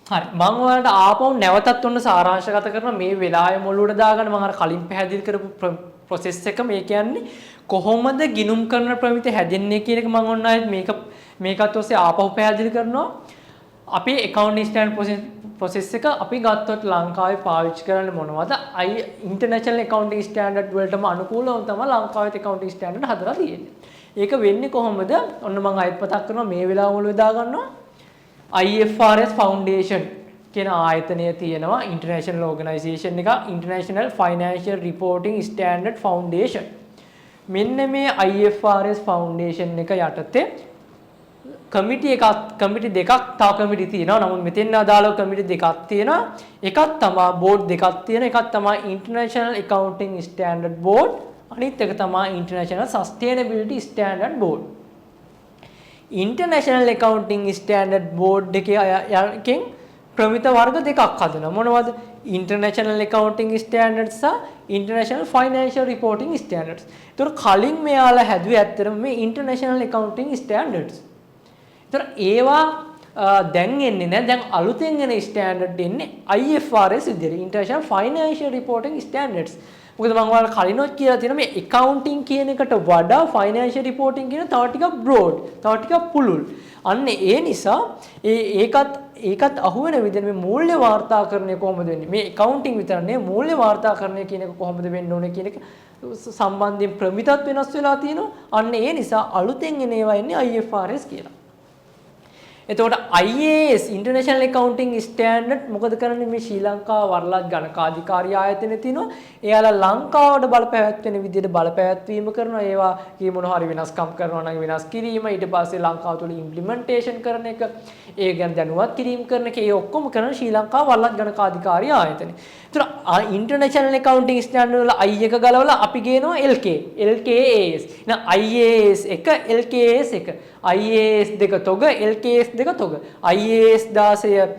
හරි මම ඔයාලට ආපහු නැවතත් ඔන්න සාරාංශගත කරන මේ වෙලාවේ මොළුවට දාගන්න මම අර කලින් පැහැදිලි කරපු process එක මේ කියන්නේ කොහොමද ගිනුම් කරන ප්‍රමිති හැදෙන්නේ කියන එක මම ඔන්න ආයෙත් මේකත් ඔස්සේ ආපහු පැහැදිලි කරනවා. අපි accounting standard process එක අපි ගත්තොත් ලංකාවේ පාවිච්චි කරන්නේ මොනවද? international accounting standard වලටම අනුකූලව තමයි ලංකාවේ accounting standard හදලා තියෙන්නේ. ඒක වෙන්නේ කොහොමද? ඔන්න මම ආයෙත් මතක් කරනවා මේ වෙලාව මොළුවේ දාගන්නවා. IFRS Foundation කියන ආයතනය තියෙනවා international organization එක International Financial Reporting Standard Foundation. මෙන්න මේ IFRS Foundation එක යටතේ කමිටි දෙකක් තව කමිටි තියෙනවා. නමුත් මෙතෙන් අදාළව කමිටි දෙකක් තියෙනවා. එකක් තමයි බෝඩ් දෙකක් තියෙනවා. එකක් තමයි International Accounting Standard Board. අනිත් එක තමයි International Sustainability Standard Board. International Accounting Standard Board එකෙන් ප්‍රමිත වර්ග දෙකක් හදනවා. මොනවද? International Accounting Standards සහ International Financial Reporting Standards. ඒතර කලින් මෙයාලා හැදුවේ ඇත්තටම මේ International Accounting Standards. ඒතර ඒවා දැන් එන්නේ නැහැ. දැන් අලුතෙන් එන ස්ටෑන්ඩඩ් එන්නේ IFRS විදිහට International Financial Reporting Standards. මොකද මම ඔයාලට කලිනොත් කියලා තියෙනවා මේ accounting කියන එකට වඩා financial reporting කියන තව ටිකක් broad, තව ටිකක් පුළුල්. අන්න ඒ නිසා ඒකත් අහුවෙන විදිහට මේ මූල්‍ය වාර්තාකරණය කොහොමද වෙන්නේ? මේ accounting විතර නෙවෙයි මූල්‍ය වාර්තාකරණය කියන එක කොහොමද වෙන්න ඕනේ කියන එක සම්බන්ධයෙන් ප්‍රමිතත් වෙනස් වෙලා තියෙනවා. අන්න ඒ නිසා අලුතෙන් එන ඒවා එන්නේ IFRS කියලා. එතකොට IAS International Accounting Standard මොකද කරන්නේ මේ ශ්‍රී ලංකා වරලත් ගණකාධිකාරී ආයතනයේ තියෙනවා. එයාලා ලංකාවට බලපෑත්වෙන විදිහට බලපෑත්වීම කරනවා. ඒවා කී මොන හරි වෙනස්කම් කරනවා නම් වෙනස් කිරීම ඊට පස්සේ ලංකාව තුළ ඉම්ප්ලිමන්ටේෂන් කරන එක ඒ ගැන දැනුවත් කිරීම කරන එක ඒ ඔක්කොම කරන ශ්‍රී ලංකා වරලත් ගණකාධිකාරී ආයතනය. ඒතර International Accounting Standard වල I එක ගලවලා අපි ගේනවා LKAS. IAS එක LKAS එක IAS දෙක තොග LKS දෙක තොග IAS 16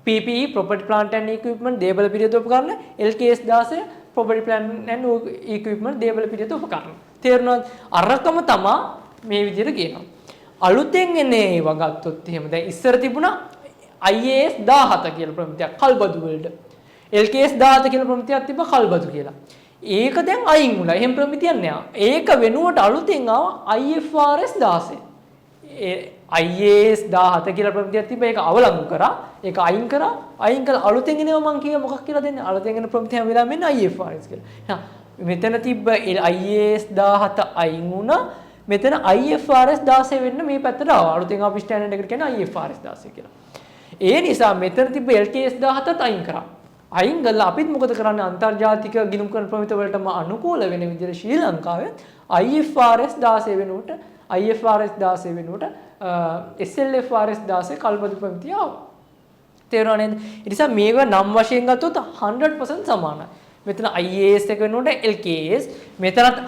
PPE property plant and equipment දේපල පිළිවෙත උපකරණ LKS 16 property plant and equipment දේපල පිළිවෙත උපකරණ තේරුණාද අරකම තමා මේ විදිහට කියනවා අලුතෙන් එන්නේ ඒවා ගත්තොත් එහෙම දැන් ඉස්සර තිබුණා IAS 17 කියලා ප්‍රමිතියක් කල්බදු වලට LKS 17 කියලා ප්‍රමිතියක් තිබ්බා කල්බදු කියලා ඒක දැන් අයින් වුණා. එහෙම ප්‍රමිතියක් නෑ. ඒක වෙනුවට අලුතෙන් ආවා IFRS 16. IAS 17 කියලා ප්‍රමිතියක් තිබ්බා. ඒක අවලංගු කරා. ඒක අයින් කරා. අයින් කළා අලුතෙන් එනවා මං කිය මොකක් කියලා දෙන්නේ. අලුතෙන් එන ප්‍රමිතිය හැම වෙලාවෙම එන්නේ IFRS කියලා. මෙතන තිබ්බ IAS 17 අයින් වුණා. මෙතන IFRS 16 වෙන්න මේ පැත්තට ආවා. අලුතෙන් ආපු ස්ටෑන්ඩඩ් එකට කියන්නේ IFRS 16 කියලා. ඒ නිසා මෙතන තිබ්බ LKS 17ත් අයින් කරා. අයින් කළා අපිත් මොකද කරන්නේ අන්තර්ජාතික ගිණුම් කරන ප්‍රමිත වලටම අනුකූල වෙන විදිහට ශ්‍රී ලංකාවේ IFRS 16 වෙනුවට SLFRS 16 කල්පදු ප්‍රමිතිය ආවා. තේරුණා නේද? ඒ නිසා මේක නම් වශයෙන් ගත්තොත් 100% සමානයි. මෙතන IAS එක වෙනුවට LKS මෙතනත්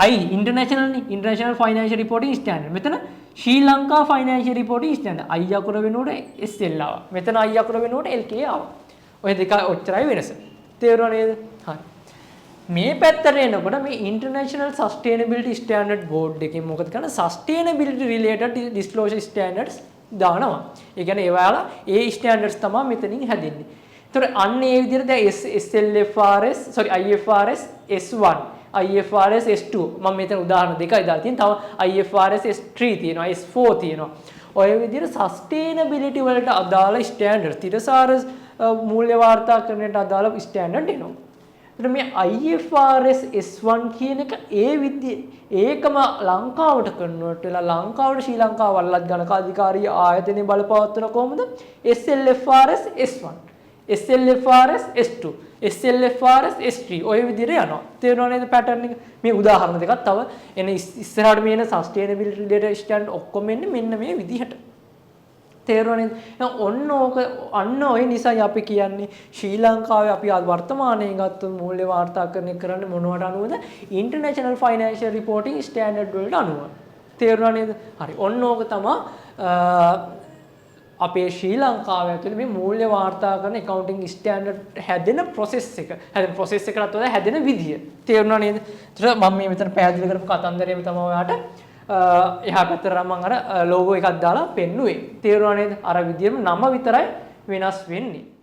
International Financial Reporting Standard. මෙතන ශ්‍රී Lanka Financial Reporting Standard. I අකුර වෙනුවට SL ආවා. මෙතන I අකුර වෙනුවට LK ආවා. ඔය දෙක ඔච්චරයි වෙනස. තේරුණා නේද? හරි. මේ පැත්තට එනකොට මේ International Sustainability Standard Board එකෙන් මොකද කරන්නේ? Sustainability related disclosure standards දානවා. ඒ කියන්නේ ඒවාලා ඒ standards තමයි මෙතනින් හැදෙන්නේ. ඒතර අන්න ඒ විදිහට දැන් IFRS S1, IFRS S2 මම මෙතන උදාහරණ දෙකයි දාලා තියෙනවා. තව IFRS S3 තියෙනවා, S4 තියෙනවා. ඔය විදිහට sustainability වලට අදාළ standards තිරසාර මූල්‍ය වාර්තාකරණයට අදාළ ස්ටෑන්ඩඩ් එනවා. ඒත් මේ IFRS S1 කියන එක ඒකම ලංකාවට කන්වර්ට් වෙලා ලංකාවට ශ්‍රී ලංකා වරලත් ගණකාධිකාරී ආයතනයේ බලපවත්වන කොහොමද? SLFRS S1, SLFRS S2, SLFRS S3 ඔය විදිහට යනවා. තේරුණා නේද පැටර්න් එක? මේ උදාහරණ දෙකක් තව එන ඉස්සරහට මේ එන සස්ටේනබිලිටි රිලේටඩ් ස්ටෑන්ඩඩ් ඔක්කොම එන්නේ මෙන්න මේ විදිහට. තේරුණානේ? අන්න ඔය නිසායි අපි කියන්නේ ශ්‍රී ලංකාවේ අපි වර්තමානයේ ගත්ත මූල්‍ය වාර්තාකරණය කරන්නේ මොනවට අනුවද? International Financial Reporting Standard වලට අනුව. තේරුණා නේද? හරි. ඔන්න ඕක තමයි අපේ ශ්‍රී ලංකාව ඇතුලේ මේ මූල්‍ය වාර්තාකරණ accounting standard හැදෙන process එක. හැදෙන process එකකට වඩා හැදෙන විදිය. තේරුණා නේද? ඒතර මම මේ මෙතන පැහැදිලි කරපු කතන්දරයම තමයි ඔයාලට එහා පැත්තට මම අර logo එකක් දාලා පෙන්නුවේ. තේරුණා නේද? අර විදියම නම විතරයි වෙනස් වෙන්නේ.